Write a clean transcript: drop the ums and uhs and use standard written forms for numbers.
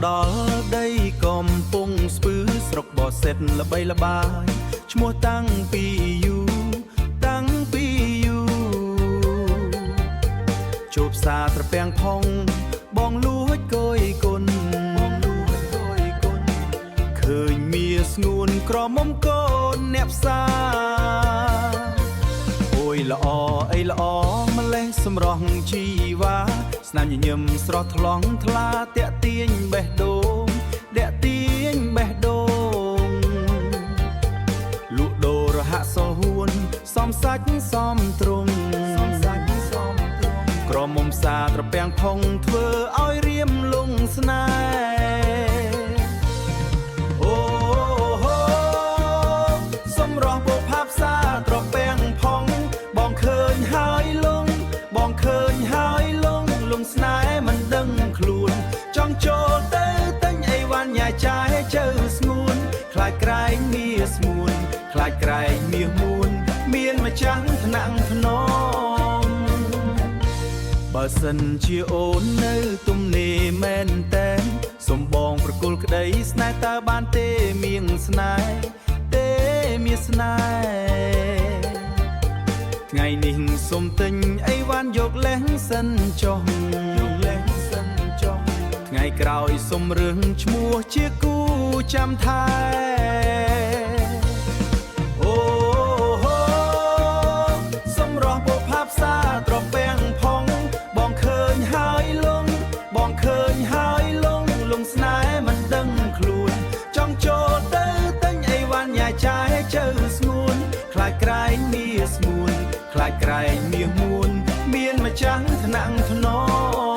ដល់ដីកំពុងស្ពឺស្រុកបោះសេតល្បីល្បាញឈ្មោះតាំងពីយូរជួបសាត្រពាំងផងបងលួចគយគុណឃើញមាស្ងួនក្រមុំកូនអ្នកផ្សាអូយល្អអីល្អម្លេះសម្រស់ជីវ៉ាស្នាមញញឹមស្រស់ថ្លង់ថ្លាតាក់ទាញបេះដូងលក់ដូររហ័សសហួនសំសាច់សំទ្រង់ក្រមុំសាត្រពាំងផងធ្វើឲ្យរៀមលងស្នេហ៍អូហូសម្រស់បុផាផ្សាត្រពាំងផងបងឃើញហើយលងស្នេហ៍មិនដឹងខ្លួនចង់ចូលទៅទិញអីវ៉ាន់ញ៉ាចាយជើស្ងួនខ្លាចក្រែងមាស្មួនខ្លាចក្រែងមាសមួនមានម្ចាស់ថ្នាក់ថ្នមបើសិនជាអូននៅទំនេរមែនតែនសំបងប្រគល់ក្តីស្នេហ៍តើបានទេមៀងស្នេហ៍ទេមាសស្នេហ៍ថ្ងៃនេះសុំទិញអីវ៉ាន់យកលេះសិនចុះថ្ងៃក្រោយសុំរឿងឈ្មោះជាគូចាំថែអូហូសម្រស់បុផាផ្សាត្រពាំងផងបងឃើញហើយលងស្នេហ៍មិនដឹងខ្លួនចង់ចូលទៅទិញអីវ៉ាន់ញ៉ាចាយជើស្ងួនខ្លាចក្រែងមាសស្មួនខ្លាចក្រែងមាសមួនមានម្ចាស់ថ្នាក់ថ្នម